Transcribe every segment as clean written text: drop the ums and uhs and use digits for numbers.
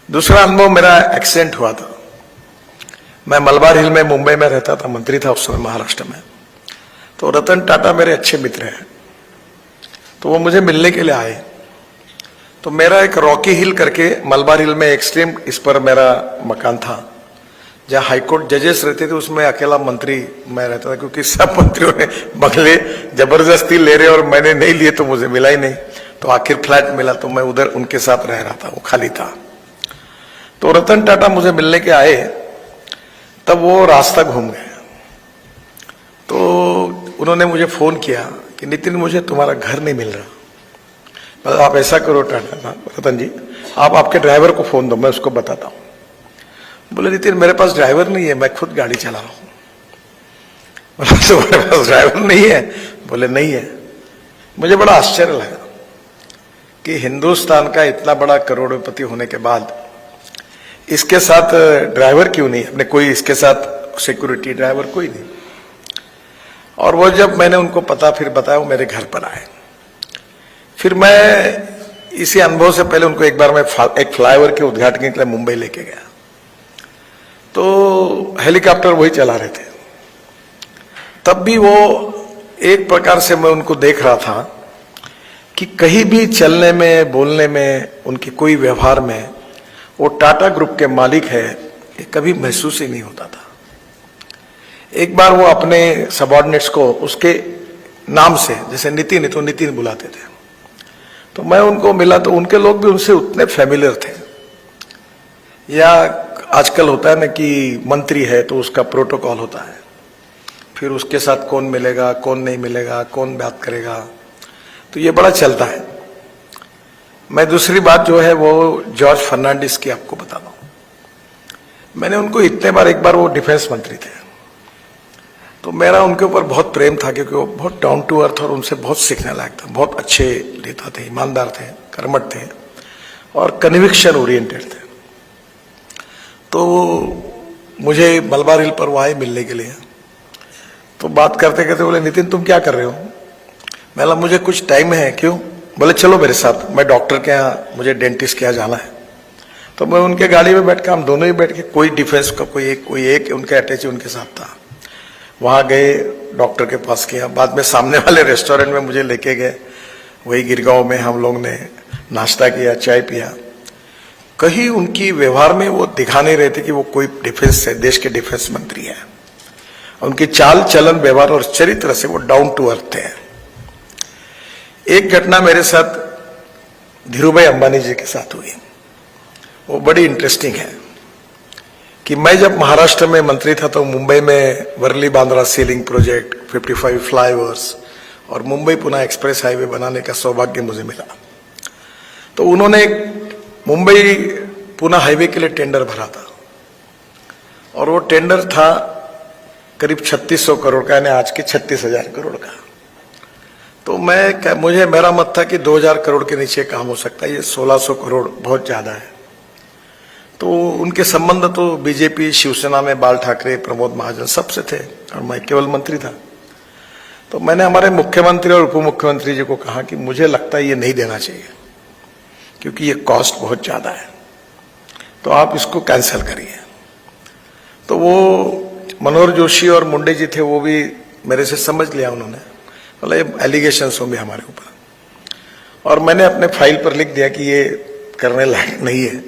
दूसरा अनुभव मेरा एक्सीडेंट हुआ था। मैं मलबार हिल में मुंबई में रहता था, मंत्री था उस समय महाराष्ट्र में। तो रतन टाटा मेरे अच्छे मित्र हैं, तो वो मुझे मिलने के लिए आए। तो मेरा एक रॉकी हिल करके मलबार हिल में एक्सट्रीम इस पर मेरा मकान था, जहाँ हाईकोर्ट जजेस रहते थे, उसमें अकेला मंत्री मैं रहता था, क्योंकि सब मंत्रियों ने बंगले जबरदस्ती ले रहे और मैंने नहीं लिए तो मुझे मिला ही नहीं। तो आखिर फ्लैट मिला तो मैं उधर उनके साथ रह रहा था, वो खाली था। तो रतन टाटा मुझे मिलने के आए, तब वो रास्ता घूम गए। तो उन्होंने मुझे फोन किया कि नितिन, मुझे तुम्हारा घर नहीं मिल रहा। आप ऐसा करो टाटा रतन जी, आप आपके ड्राइवर को फोन दो, मैं उसको बताता हूं। बोले नितिन, मेरे पास ड्राइवर नहीं है, मैं खुद गाड़ी चला रहा हूं। बोला तुम्हारे पास ड्राइवर नहीं है? बोले नहीं है। मुझे बड़ा आश्चर्य लगा कि हिंदुस्तान का इतना बड़ा करोड़पति होने के बाद इसके साथ ड्राइवर क्यों नहीं, अपने कोई इसके साथ सिक्योरिटी ड्राइवर कोई नहीं। और वो जब मैंने उनको पता फिर बताया, वो मेरे घर पर आए। फिर मैं इसी अनुभव से पहले उनको एक बार मैं एक फ्लाईओवर के उद्घाटन के लिए मुंबई लेके गया। तो हेलीकॉप्टर वही चला रहे थे। तब भी वो एक प्रकार से मैं उनको देख रहा था कि कहीं भी चलने में, बोलने में, उनकी कोई व्यवहार में वो टाटा ग्रुप के मालिक है, ये कभी महसूस ही नहीं होता था। एक बार वो अपने सबऑर्डिनेट्स को उसके नाम से, जैसे नितिन है तो नितिन बुलाते थे। तो मैं उनको मिला तो उनके लोग भी उनसे उतने फैमिलियर थे। या आजकल होता है ना कि मंत्री है तो उसका प्रोटोकॉल होता है, फिर उसके साथ कौन मिलेगा, कौन नहीं मिलेगा, कौन बात करेगा, तो ये बड़ा चलता है। मैं दूसरी बात जो है वो जॉर्ज फर्नांडिस की आपको बताता हूं। मैंने उनको इतने बार, एक बार वो डिफेंस मंत्री थे, तो मेरा उनके ऊपर बहुत प्रेम था, क्योंकि वो बहुत डाउन टू अर्थ और उनसे बहुत सीखने लायक था। बहुत अच्छे नेता थे, ईमानदार थे, कर्मठ थे और कन्विक्शन ओरिएंटेड थे। तो मुझे मलबार हिल पर वो आए मिलने के लिए। तो बात करते करते बोले, नितिन तुम क्या कर रहे हो? मैंने मुझे कुछ टाइम है। क्यों? बोले चलो मेरे साथ, मैं डॉक्टर के यहाँ, मुझे डेंटिस्ट के यहाँ जाना है। तो मैं उनके गाड़ी में बैठ के, हम दोनों ही बैठ के, कोई डिफेंस का कोई एक उनके अटैची उनके साथ था। वहां गए, डॉक्टर के पास किया। बाद में सामने वाले रेस्टोरेंट में मुझे लेके गए, वही गिरगांव में हम लोग ने नाश्ता किया, चाय पिया। कहीं उनकी व्यवहार में वो दिखा नहीं रहे थे कि वो कोई डिफेंस से, देश के डिफेंस मंत्री है। उनकी चाल चलन, व्यवहार और चरित्र से वो डाउन टू अर्थ थे। एक घटना मेरे साथ धीरूभाई अंबानी जी के साथ हुई, वो बड़ी इंटरेस्टिंग है। कि मैं जब महाराष्ट्र में मंत्री था तो मुंबई में Worli Bandra sea link project, 55 flyovers और मुंबई पुणे एक्सप्रेस हाईवे बनाने का सौभाग्य मुझे मिला। तो उन्होंने मुंबई पुणे हाईवे के लिए टेंडर भरा था, और वो टेंडर था करीब 3600 करोड़ का, यानी आज के 36,000 करोड़ का। तो मुझे मेरा मत था कि 2000 करोड़ के नीचे काम हो सकता है, ये 1600 करोड़ बहुत ज्यादा है। तो उनके संबंध तो बीजेपी, शिवसेना में बाल ठाकरे, प्रमोद महाजन सबसे थे, और मैं केवल मंत्री था। तो मैंने हमारे मुख्यमंत्री और उप मुख्यमंत्री जी को कहा कि मुझे लगता है ये नहीं देना चाहिए, क्योंकि ये कॉस्ट बहुत ज्यादा है, तो आप इसको कैंसिल करिए। तो वो मनोहर जोशी और मुंडे जी थे, वो भी मेरे से समझ लिया उन्होंने, बोला ये एलिगेशंस होंगे हमारे ऊपर। और मैंने अपने फाइल पर लिख दिया कि ये करने लायक नहीं है,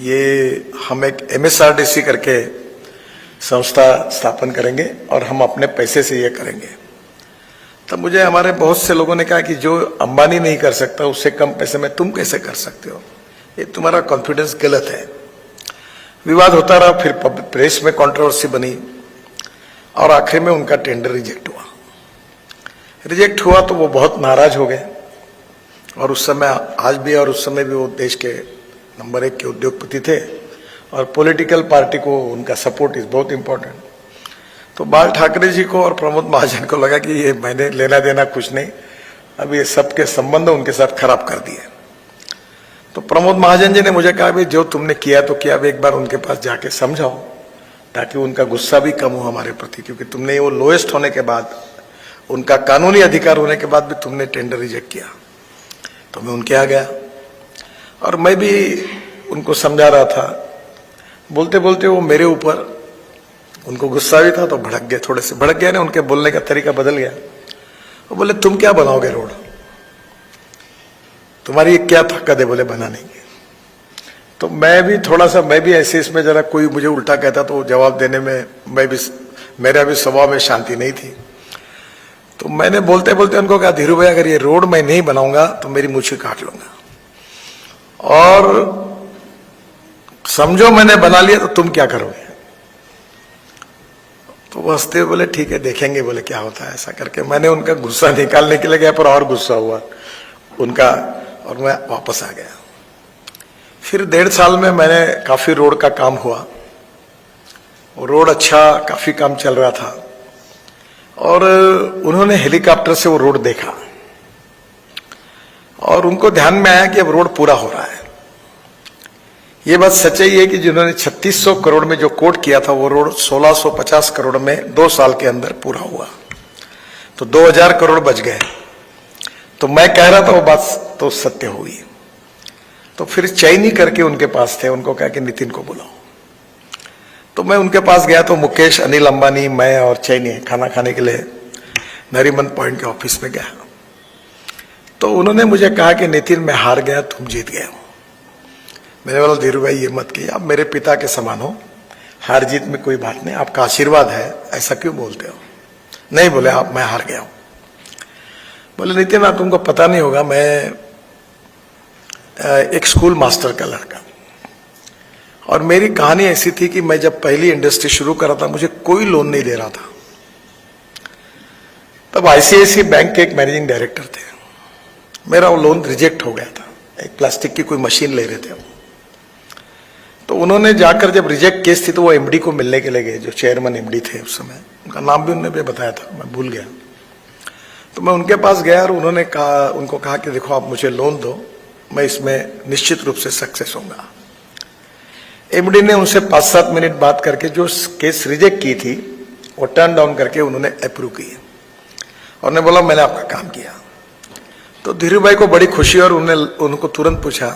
ये हम एक MSRDC करके संस्था स्थापन करेंगे और हम अपने पैसे से ये करेंगे। तब मुझे हमारे बहुत से लोगों ने कहा कि जो अंबानी नहीं कर सकता उससे कम पैसे में तुम कैसे कर सकते हो, ये तुम्हारा कॉन्फिडेंस गलत है। विवाद होता रहा, फिर प्रेस में कंट्रोवर्सी बनी, और आखिर में उनका टेंडर रिजेक्ट हुआ। तो वो बहुत नाराज हो गए, और उस समय आज भी, और उस समय भी वो देश के नंबर 1 के उद्योगपति थे, और पॉलिटिकल पार्टी को उनका सपोर्ट इज बहुत इंपॉर्टेंट। तो बाल ठाकरे जी को और प्रमोद महाजन को लगा कि ये मैंने लेना देना कुछ नहीं, अब ये सबके संबंध उनके साथ खराब कर दिए। तो प्रमोद महाजन जी ने मुझे कहा, भाई जो तुमने किया तो किया, अब एक बार उनके पास जाके समझाओ, ताकि उनका गुस्सा भी कम हो हमारे प्रति, क्योंकि तुमने वो लोएस्ट होने के बाद, उनका कानूनी अधिकार होने के बाद भी तुमने टेंडर रिजेक्ट किया। तो मैं उनके यहाँ गया, और मैं भी उनको समझा रहा था। बोलते बोलते वो मेरे ऊपर, उनको गुस्सा भी था तो भड़क गए, थोड़े से भड़क गए ना, उनके बोलने का तरीका बदल गया। वो बोले तुम क्या बनाओगे रोड, तुम्हारी क्या ताकत है बोले बनाने की। तो मैं भी थोड़ा सा, मैं भी ऐसे इसमें जरा कोई मुझे उल्टा कहता तो जवाब देने में मैं भी, मेरा भी स्वभाव में शांति नहीं थी। तो मैंने बोलते बोलते उनको कहा धीरू भाई अगर ये रोड मैं नहीं बनाऊंगा तो मेरी मूछें काट लूंगा, और समझो मैंने बना लिया तो तुम क्या करोगे। तो वो हंसते हुए बोले ठीक है देखेंगे, बोले क्या होता है। ऐसा करके मैंने उनका गुस्सा निकालने के लिए गया पर और गुस्सा हुआ उनका, और मैं वापस आ गया। फिर 1.5 साल में मैंने काफी रोड का काम हुआ, और रोड अच्छा काफी काम चल रहा था। और उन्होंने हेलीकॉप्टर से वो रोड देखा और उनको ध्यान में आया कि अब रोड पूरा हो रहा है। ये बात सच्चाई है कि जिन्होंने 3600 करोड़ में जो कोट किया था वो रोड 1650 करोड़ में 2 साल के अंदर पूरा हुआ, तो 2000 करोड़ बच गए। तो मैं कह रहा था वो बात तो सत्य हुई। तो फिर चैनी करके उनके पास थे, उनको कहा कि नितिन को बुलाओ। तो मैं उनके पास गया तो मुकेश, अनिल अंबानी, मैं और चैनी खाना खाने के लिए नरीमन पॉइंट के ऑफिस में गया। तो उन्होंने मुझे कहा कि नितिन मैं हार गया, तुम जीत गए हो। मैंने बोला धीरू भाई ये मत कहिए, आप मेरे पिता के समान हो, हार जीत में कोई बात नहीं, आपका आशीर्वाद है, ऐसा क्यों बोलते हो। नहीं बोले आप, मैं हार गया हूं। बोले नितिन आप, तुमको पता नहीं होगा, मैं एक स्कूल मास्टर का लड़का, और मेरी कहानी ऐसी थी कि मैं जब पहली इंडस्ट्री शुरू कर रहा था मुझे कोई लोन नहीं दे रहा था। तब आईसीआईसीआई बैंक के एक मैनेजिंग डायरेक्टर थे, मेरा वो लोन रिजेक्ट हो गया था, एक प्लास्टिक की कोई मशीन ले रहे थे वो। तो उन्होंने जाकर, जब रिजेक्ट केस थी तो वो एमडी को मिलने के लिए गए, जो चेयरमैन एमडी थे उस समय, उनका नाम भी उन्होंने बताया था, मैं भूल गया। तो मैं उनके पास गया और उन्होंने कहा, उनको कहा कि देखो आप मुझे लोन दो, मैं इसमें निश्चित रूप से सक्सेस होऊंगा। एमडी ने उनसे 5-7 मिनट बात करके जो केस रिजेक्ट की थी वो टर्न डाउन करके उन्होंने अप्रूव की, और उन्होंने बोला मैंने आपका काम किया। तो धीरू भाई को बड़ी खुशी, और उनको तुरंत पूछा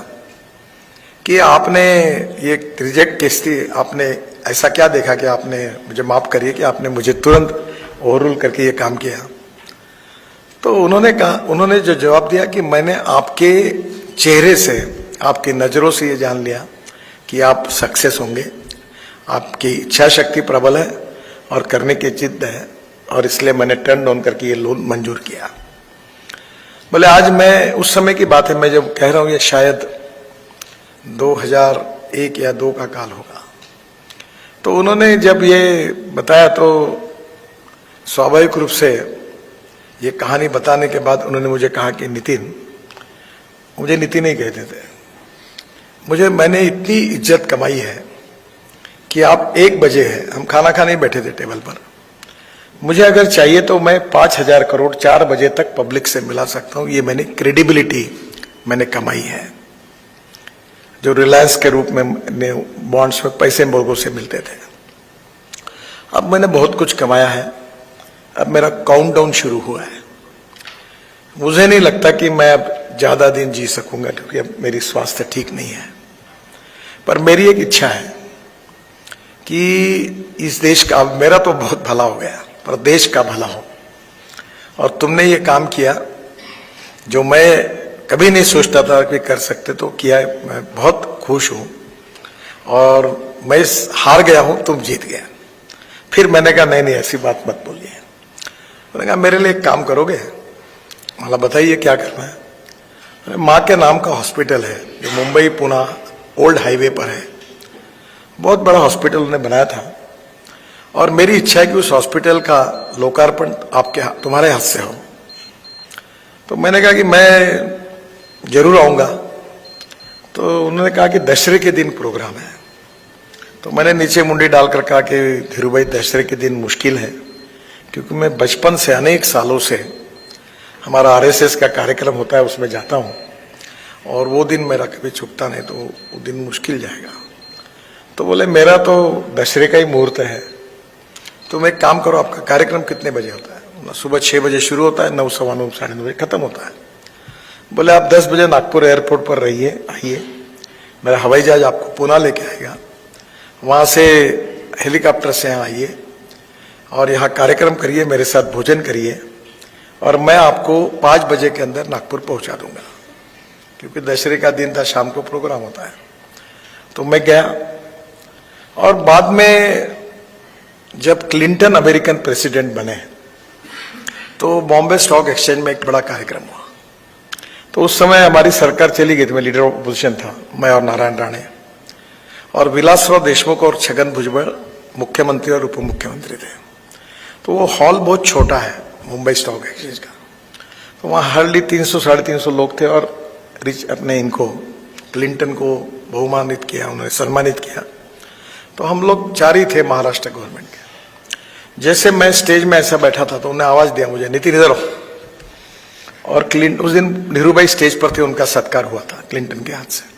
कि आपने ये रिजेक्ट केस थी, आपने ऐसा क्या देखा कि आपने, मुझे माफ करिए कि आपने मुझे तुरंत ओवररूल करके ये काम किया। तो उन्होंने कहा, उन्होंने जो जवाब दिया कि मैंने आपके चेहरे से, आपकी नजरों से ये जान लिया कि आप सक्सेस होंगे, आपकी इच्छा शक्ति प्रबल है और करने की जिद्द है, और इसलिए मैंने टर्न डाउन करके ये लोन मंजूर किया। बोले आज मैं, उस समय की बात है, मैं जब कह रहा हूं ये शायद 2001 या 2 का काल होगा। तो उन्होंने जब ये बताया तो स्वाभाविक रूप से ये कहानी बताने के बाद उन्होंने मुझे कहा कि नितिन, मुझे नितिन ही कहते थे, मैंने इतनी इज्जत कमाई है कि आप 1 बजे है, हम खाना खाने बैठे थे टेबल पर, मुझे अगर चाहिए तो मैं 5000 करोड़ 4 बजे तक पब्लिक से मिला सकता हूं। ये मैंने क्रेडिबिलिटी मैंने कमाई है, जो रिलायंस के रूप में बॉन्ड्स में पैसे लोगों से मिलते थे। अब मैंने बहुत कुछ कमाया है, अब मेरा काउंटडाउन शुरू हुआ है। मुझे नहीं लगता कि मैं अब ज्यादा दिन जी सकूंगा, क्योंकि अब मेरी स्वास्थ्य ठीक नहीं है। पर मेरी एक इच्छा है कि इस देश का, मेरा तो बहुत भला हो गया, पर देश का भला हो। और तुमने ये काम किया जो मैं कभी नहीं सोचता था कि कर सकते, तो किया है। मैं बहुत खुश हूं, और मैं हार गया हूं, तुम जीत गया। फिर मैंने कहा नहीं ऐसी बात मत बोलिए। मैंने कहा मेरे लिए एक काम करोगे? मतलब बताइए क्या करना है। माँ के नाम का हॉस्पिटल है जो मुंबई पुणे ओल्ड हाईवे पर है, बहुत बड़ा हॉस्पिटल उन्होंने बनाया था, और मेरी इच्छा है कि उस हॉस्पिटल का लोकार्पण तुम्हारे हाथ से हो। तो मैंने कहा कि मैं जरूर आऊंगा। तो उन्होंने कहा कि दशहरे के दिन प्रोग्राम है। तो मैंने नीचे मुंडी डालकर कहा कि धीरू भाई दशहरे के दिन मुश्किल है, क्योंकि मैं बचपन से अनेक सालों से हमारा आरएसएस का कार्यक्रम होता है उसमें जाता हूं, और वो दिन मेरा कभी छूटता नहीं, तो वो दिन मुश्किल जाएगा। तो बोले मेरा तो दशहरे का ही मुहूर्त है, तुम एक काम करो, आपका कार्यक्रम कितने बजे होता है? सुबह 6 बजे शुरू होता है, 9, सवा 9, साढ़े 9 बजे खत्म होता है। बोले आप 10 बजे नागपुर एयरपोर्ट पर रहिए, आइए, मेरा हवाई जहाज आपको पुणे लेके आएगा, वहां से हेलीकॉप्टर से यहाँ आइए और यहाँ कार्यक्रम करिए, मेरे साथ भोजन करिए और मैं आपको 5 बजे के अंदर नागपुर पहुंचा दूंगा, क्योंकि दशहरे का दिन था, शाम को प्रोग्राम होता है। तो मैं गया और बाद में जब क्लिंटन अमेरिकन प्रेसिडेंट बने तो बॉम्बे स्टॉक एक्सचेंज में एक बड़ा कार्यक्रम हुआ। तो उस समय हमारी सरकार चली गई थी, मैं लीडर ऑफ अपोजिशन था, मैं और नारायण राणे, और विलासराव देशमुख और छगन भुजबल मुख्यमंत्री और उप मुख्यमंत्री थे। तो वो हॉल बहुत छोटा है मुंबई स्टॉक एक्सचेंज का, तो वहाँ हार्डली 300-350 लोग थे और अपने इनको क्लिंटन को बहुमानित किया, उन्होंने सम्मानित किया। तो हम लोग 4 ही थे महाराष्ट्र गवर्नमेंट के। जैसे मैं स्टेज में ऐसा बैठा था तो उन्होंने आवाज दिया मुझे, नितिन इधर आओ। और उस दिन नेहरू भाई स्टेज पर थे, उनका सत्कार हुआ था क्लिंटन के हाथ से।